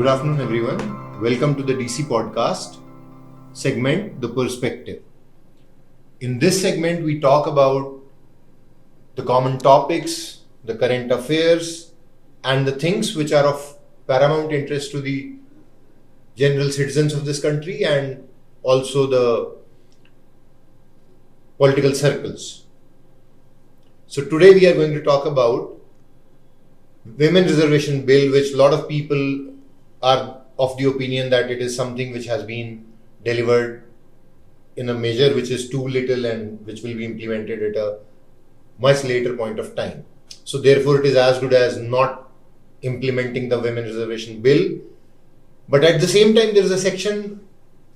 Good afternoon, everyone. Welcome to the DC podcast segment, The Perspective. In this segment, we talk about the common topics, the current affairs, and the things which are of paramount interest to the general citizens of this country and also the political circles. So today we are going to talk about Women Reservation Bill, which a lot of people are of the opinion that it is something which has been delivered in a measure which is too little and which will be implemented at a much later point of time. So therefore it is as good as not implementing the Women Reservation Bill. But at the same time, there is a section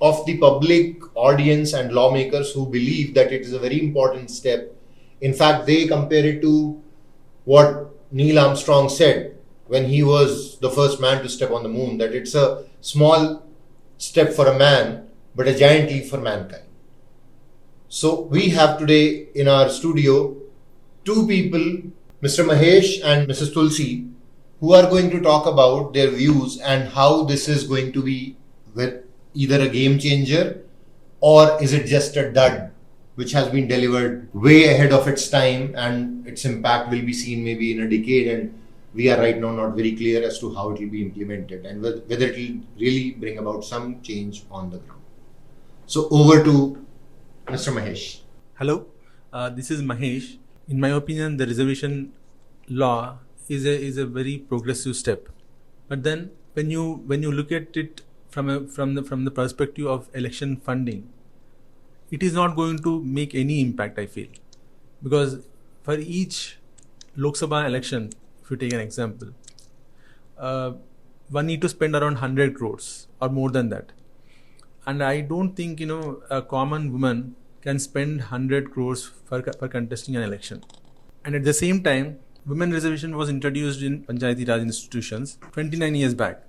of the public audience and lawmakers who believe that it is a very important step. In fact, they compare it to what Neil Armstrong said when he was the first man to step on the moon, that it's a small step for a man, but a giant leap for mankind. So we have today in our studio two people, Mr. Mahesh and Mrs. Tulasi, who are going to talk about their views and how this is going to be either a game changer or is it just a dud which has been delivered way ahead of its time and its impact will be seen maybe in a decade, and we are right now not very clear as to how it will be implemented and whether it will really bring about some change on the ground. So over to Mr. Mahesh. Hello, this is Mahesh. In my opinion, the reservation law is a very progressive step. But then when you look at it from the perspective of election funding, it is not going to make any impact, I feel, because for each Lok Sabha election, if you take an example, one need to spend around 100 crores or more than that. And I don't think, a common woman can spend 100 crores for contesting an election. And at the same time, women reservation was introduced in Panchayati Raj institutions 29 years back.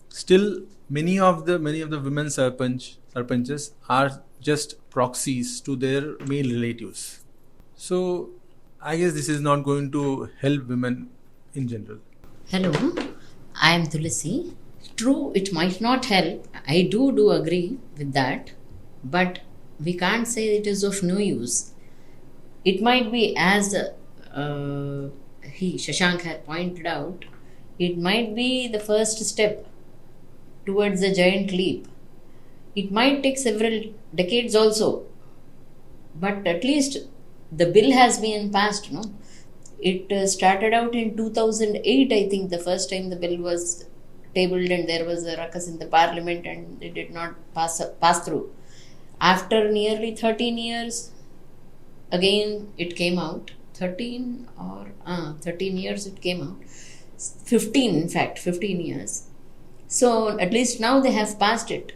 Still, many of the women sarpanches are just proxies to their male relatives. So, I guess this is not going to help women in general. Hello, I am Tulasi. True, it might not help. I do agree with that. But we can't say it is of no use. It might be, as Shashank had pointed out, it might be the first step towards a giant leap. It might take several decades also. But at least the bill has been passed, no? It started out in 2008, I think, the first time the bill was tabled, and there was a ruckus in the parliament and it did not pass through. After nearly 13 years, again it came out. 13 years it came out. 15 years. So at least now they have passed it.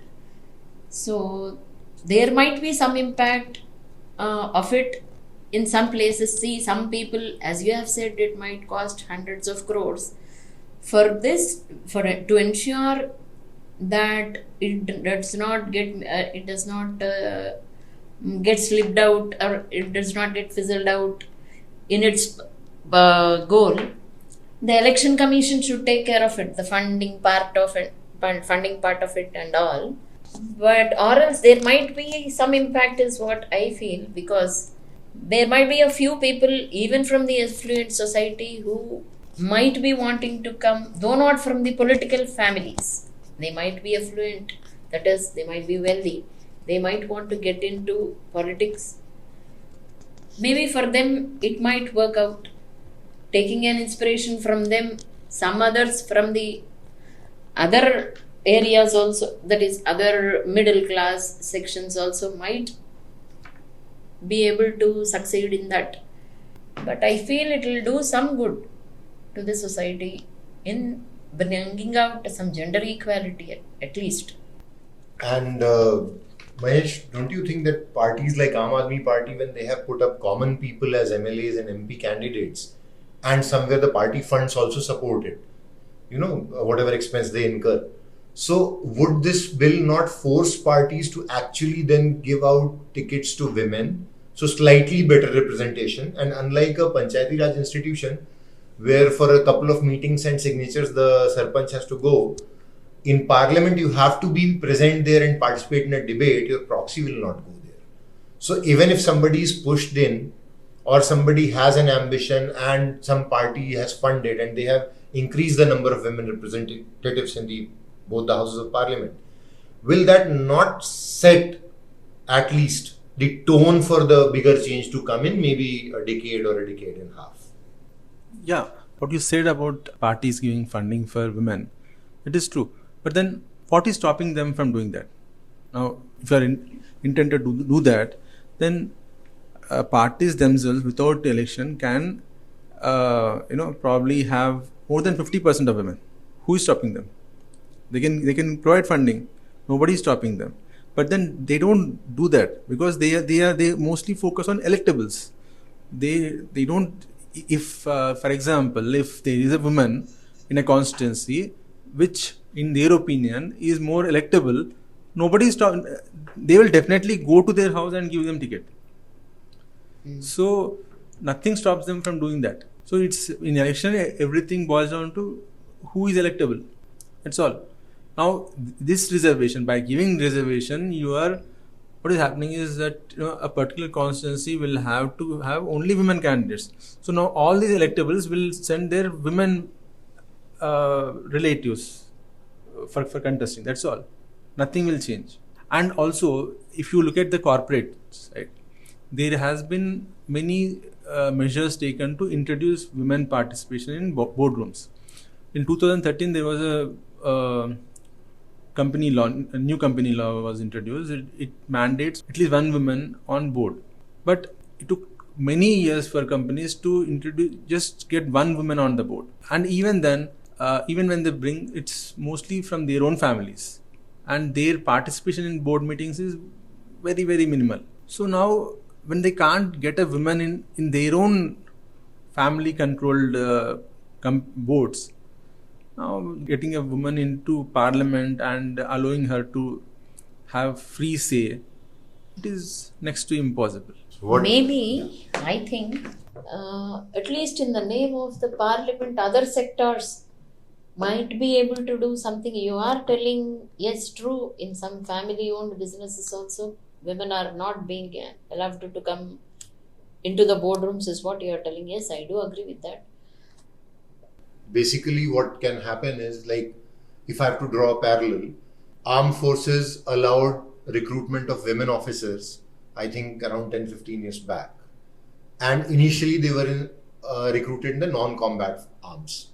So there might be some impact of it in some places. See, some people, as you have said, it might cost hundreds of crores. To ensure that it does not get slipped out, or it does not get fizzled out in its goal, the election commission should take care of it, the funding part of it and all. But or else there might be some impact is what I feel, because there might be a few people even from the affluent society who might be wanting to come, though not from the political families. They might be affluent, that is, they might be wealthy. They might want to get into politics. Maybe for them it might work out. Taking an inspiration from them, some others from the other areas also, that is, other middle class sections also might be able to succeed in that. But I feel it will do some good to the society in bringing out some gender equality at least. And Mahesh, don't you think that parties like Aam Aadmi Party, when they have put up common people as MLAs and MP candidates, and somewhere the party funds also support it, whatever expense they incur. So would this bill not force parties to actually then give out tickets to women? So slightly better representation, and unlike a Panchayati Raj institution where for a couple of meetings and signatures the Sarpanch has to go, in parliament you have to be present there and participate in a debate, your proxy will not go there. So even if somebody is pushed in, or somebody has an ambition and some party has funded and they have increased the number of women representatives in both the houses of parliament, will that not set at least the tone for the bigger change to come in maybe a decade or a decade and a half? Yeah, what you said about parties giving funding for women, it is true. But then what is stopping them from doing that? Now, if you are intended to do that, then parties themselves without election can probably have more than 50% of women. Who is stopping them? They can provide funding. Nobody is stopping them. But then they don't do that because they mostly focus on electables. They don't. If for example, if there is a woman in a constituency which in their opinion is more electable, nobody is stopping. They will definitely go to their house and give them ticket. So nothing stops them from doing that. So it's in election, everything boils down to who is electable. That's all. Now this reservation, by giving reservation, what is happening is that a particular constituency will have to have only women candidates. So now all these electables will send their women relatives for contesting. That's all. Nothing will change. And also, if you look at the corporates, right, there has been many measures taken to introduce women participation in boardrooms. In 2013, there was a new company law was introduced. It mandates at least one woman on board. But it took many years for companies to just get one woman on the board. And even then, even when they bring, it's mostly from their own families. And their participation in board meetings is very, very minimal. So now, when they can't get a woman in their own family-controlled boards, now getting a woman into parliament and allowing her to have free say, it is next to impossible. Maybe, I think, at least in the name of the parliament, other sectors might be able to do something. You are telling, yes, true, in some family-owned businesses also, women are not being allowed to come into the boardrooms is what you are telling. Yes, I do agree with that. Basically, what can happen is, like, if I have to draw a parallel, armed forces allowed recruitment of women officers, I think around 10-15 years back. And initially they were recruited in the non-combat arms.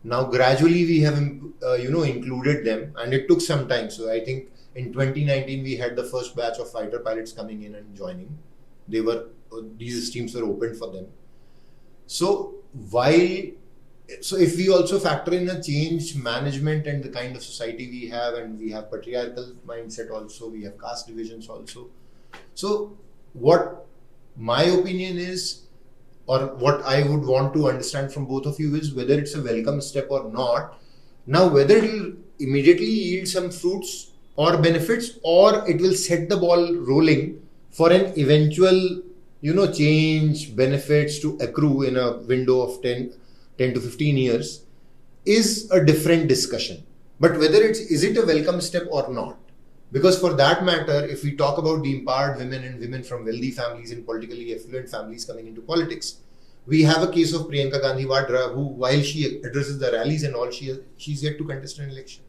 Now gradually we have included them, and it took some time. So I think in 2019 we had the first batch of fighter pilots coming in and joining. These teams were opened for them. So if we also factor in a change management and the kind of society we have, and we have patriarchal mindset also, we have caste divisions also. So what my opinion is, or what I would want to understand from both of you, is whether it's a welcome step or not. Now, whether it will immediately yield some fruits or benefits, or it will set the ball rolling for an eventual, change, benefits to accrue in a window of 10 to 15 years, is a different discussion. But whether is it a welcome step or not? Because for that matter, if we talk about the empowered women and women from wealthy families and politically affluent families coming into politics, we have a case of Priyanka Gandhi Vadra, who, while she addresses the rallies and all, she's yet to contest an election.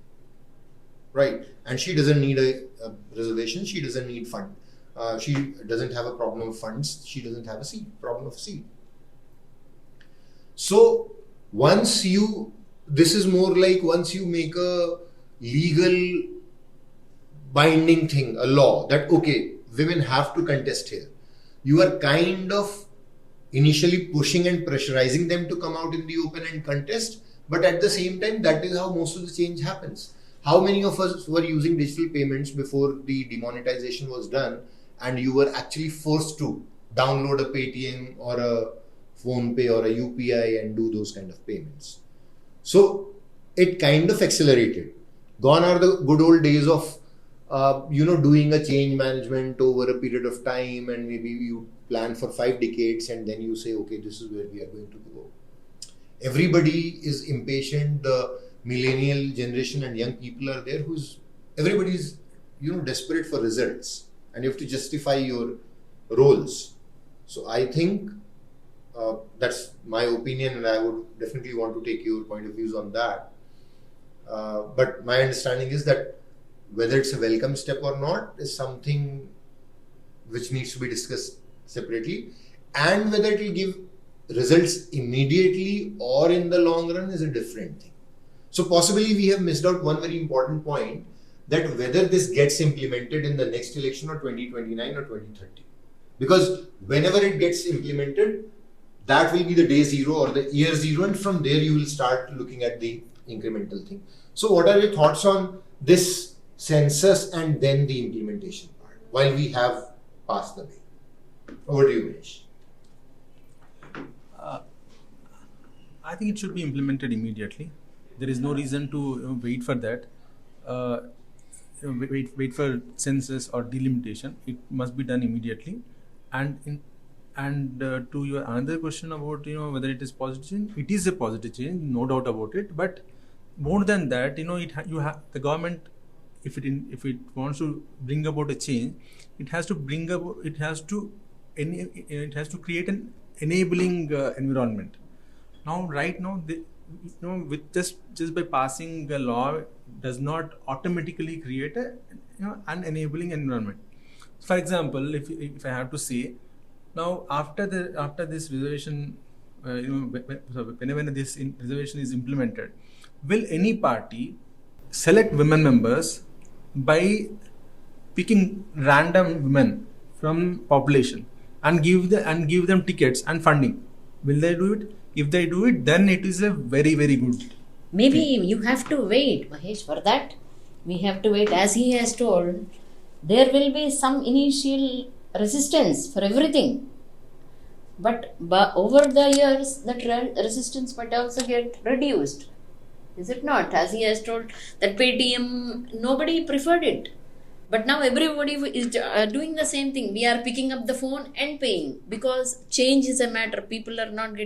Right? And she doesn't need a reservation, she doesn't need fund. She doesn't have a problem of funds, she doesn't have a problem of seat. So, this is more like once you make a legal binding thing, a law, that okay, women have to contest here, you are kind of initially pushing and pressurizing them to come out in the open and contest, but at the same time, that is how most of the change happens. How many of us were using digital payments before the demonetization was done, and you were actually forced to download a Paytm or a PhonePe or a UPI and do those kind of payments? So it kind of accelerated. Gone are the good old days of doing a change management over a period of time, and maybe you plan for 5 decades and then you say, okay, this is where we are going to go. Everybody is impatient. The millennial generation and young people are there everybody's desperate for results, and you have to justify your roles. So I think that's my opinion, and I would definitely want to take your point of views on that. But my understanding is that whether it's a welcome step or not is something which needs to be discussed separately, and whether it will give results immediately or in the long run is a different thing. So possibly we have missed out one very important point, that whether this gets implemented in the next election or 2029 or 2030. Because whenever it gets implemented, that will be the day zero or the year zero, and from there you will start looking at the incremental thing. So what are your thoughts on this census and then the implementation part while we have passed the bill? Over to you, Mahesh. I think it should be implemented immediately. There is no reason to wait for that. Wait for census or delimitation. It must be done immediately. And to your another question about whether it is positive change, it is a positive change, no doubt about it. But more than that, the government, if it wants to bring about a change, it has to create an enabling environment. Now, right now, with just by passing a law does not automatically create an enabling environment. For example, if I have to say, now after this reservation, whenever this reservation is implemented, will any party select women members by picking random women from population and give them tickets and funding? Will they do it? If they do it, then it is a very, very good. Maybe you have to wait, Mahesh, for that. We have to wait. As he has told, there will be some initial resistance for everything. But over the years, that resistance might also get reduced. Is it not? As he has told, that Paytm, nobody preferred it. But now everybody is doing the same thing. We are picking up the phone and paying, because change is a matter. People are not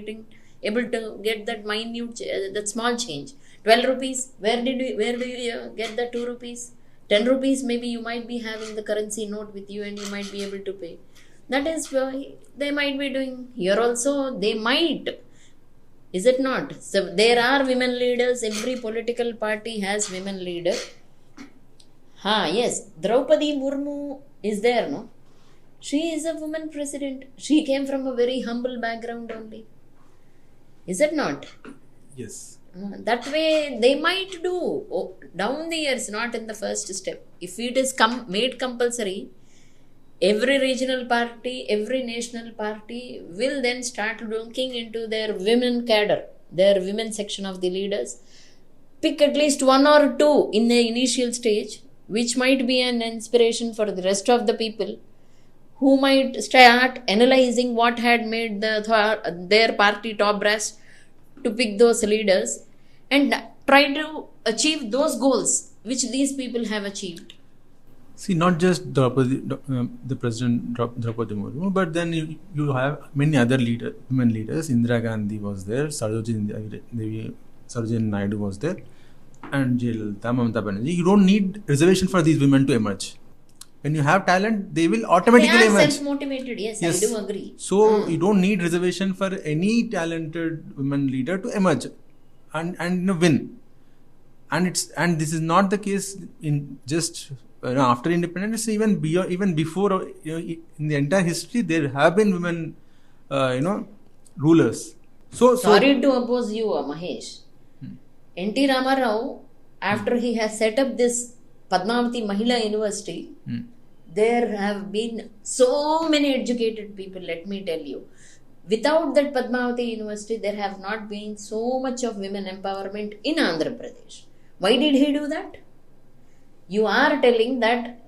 able to get that minute, that small change. 12 rupees, where do you get the 2 rupees? 10 rupees, maybe you might be having the currency note with you and you might be able to pay. That is why they might be doing. Here also, they might. Is it not? So there are women leaders. Every political party has women leader. Yes, Draupadi Murmu is there, no? She is a woman president. She came from a very humble background only. Is it not? Yes. That way they might do down the years, not in the first step. If it is made compulsory, every regional party, every national party will then start looking into their women cadre, their women section of the leaders. Pick at least 1 or 2 in the initial stage, which might be an inspiration for the rest of the people, who might start analyzing what had made their party top brass to pick those leaders and try to achieve those goals which these people have achieved. See, not just the President Draupadi Murmu, but then you have many other women leaders. Indira Gandhi was there, Sarojini Naidu was there, and Jayalalitha, Mamata Banerjee. You don't need reservation for these women to emerge. When you have talent, they will automatically emerge. They are self-motivated, yes, I do agree. So you don't need reservation for any talented women leader to emerge and win. And this is not the case in just after independence. Even before, in the entire history, there have been women, rulers. Sorry to oppose you, Mahesh. N.T. Ramarao, after he has set up this Padmavati Mahila University, there have been so many educated people, let me tell you. Without that Padmavati University, there have not been so much of women empowerment in Andhra Pradesh. Why did he do that? You are telling that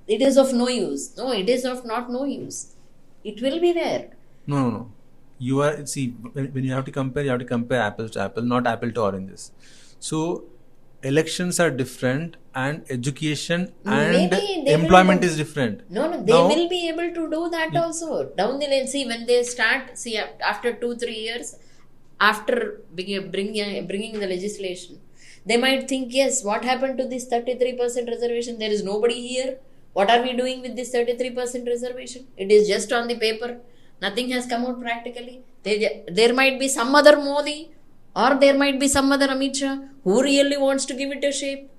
it is of no use. No, it is of not no use. It will be there. No. When you have to compare apples to apple, not apple to oranges. So elections are different, and education and employment is different. No, they will be able to do that also. Down the line, when they start, after 2-3 years, after bringing the legislation, They might think, yes, what happened to this 33% reservation? There is nobody here. What are we doing with this 33% reservation? It is just on the paper. Nothing has come out practically. There might be some other Modi or there might be some other Amit Shah who really wants to give it a shape.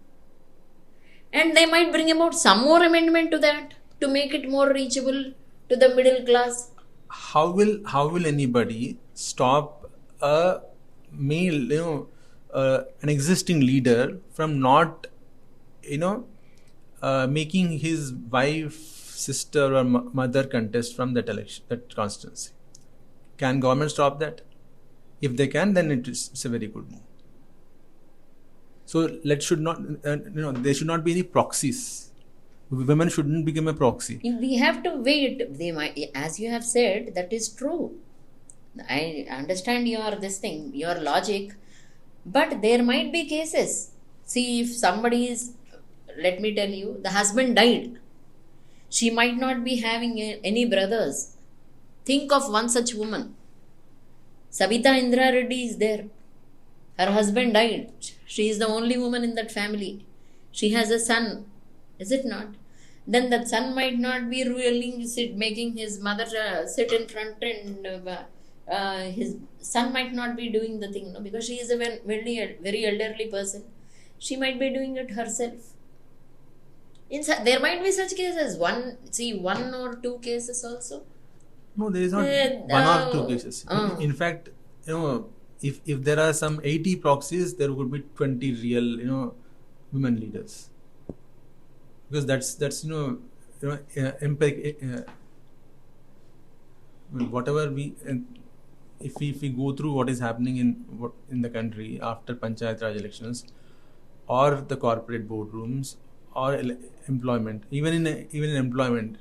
And they might bring about some more amendment to that to make it more reachable to the middle class. How will anybody stop a male, an existing leader from not, making his wife, sister, or mother contest from that election, that constituency? Can government stop that? If they can, then it's a very good move. So there should not be any proxies. Women shouldn't become a proxy. We have to wait. They might, as you have said, that is true. I understand your logic, but there might be cases. See, if somebody is, let me tell you, the husband died. She might not be having any brothers. Think of one such woman. Sabita Indra Reddy is there. Her husband died. She is the only woman in that family. She has a son. Is it not? Then that son might not be ruling, making his mother sit in front, and his son might not be doing the thing, because she is a very elderly person. She might be doing it herself. There might be such cases. One or two cases also. No, there is not one or two cases. In fact, if there are some 80 proxies, there would be 20 real, women leaders. Because that's whatever if we go through what is happening in the country after Panchayat Raj elections, or the corporate boardrooms, or employment, even in employment,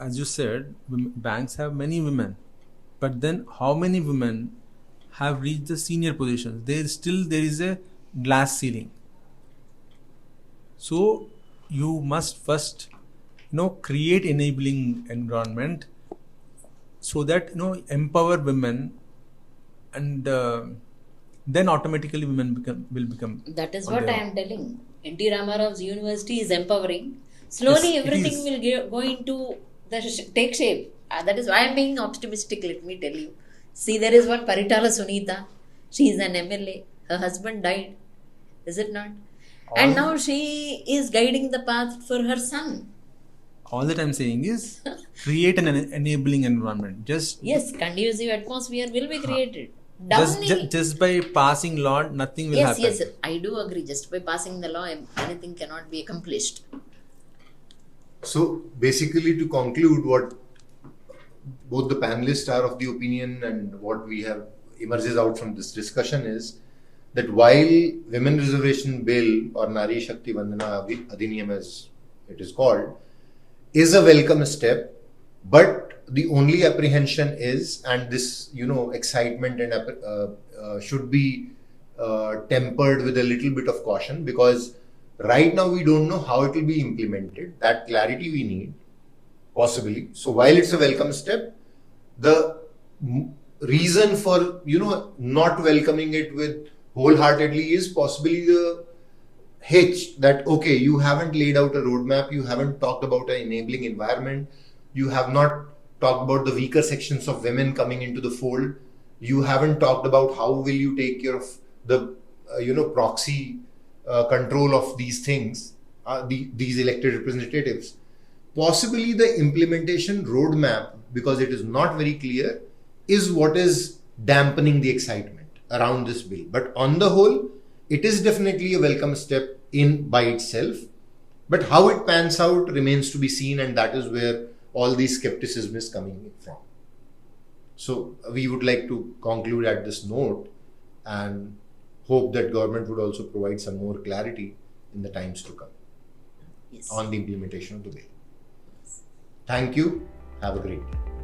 as you said, banks have many women, but then how many women have reached the senior positions? There is a glass ceiling. So you must first, create enabling environment so that empower women, and then automatically women will become. That is what I am telling. N.T. Ramarav's university is empowering. Slowly, yes, everything will go into take shape. That is why I am being optimistic. Let me tell you. See, there is one Paritala Sunita. She is an MLA. Her husband died. Is it not? And now she is guiding the path for her son. All that I'm saying is create an enabling environment. Yes, conducive atmosphere will be created. Just by passing law, nothing will happen. Yes, I do agree. Just by passing the law, anything cannot be accomplished. So basically, to conclude, what both the panelists are of the opinion and what we have emerges out from this discussion is that while Women Reservation Bill, or Nari Shakti Vandan Adhiniyam as it is called, is a welcome step, but the only apprehension is, and this excitement and should be tempered with a little bit of caution, because right now we don't know how it will be implemented. That clarity we need, possibly. So while it's a welcome step, the reason for not welcoming it with wholeheartedly is possibly the hitch that, okay, you haven't laid out a roadmap, you haven't talked about an enabling environment, you have not talked about the weaker sections of women coming into the fold, you haven't talked about how will you take care of the proxy control of these things, these elected representatives. Possibly the implementation roadmap, because it is not very clear, is what is dampening the excitement around this bill. But on the whole, it is definitely a welcome step by itself. But how it pans out remains to be seen, and that is where all these skepticism is coming from. So we would like to conclude at this note and hope that government would also provide some more clarity in the times to come on the implementation of the bill. Thank you. Have a great day.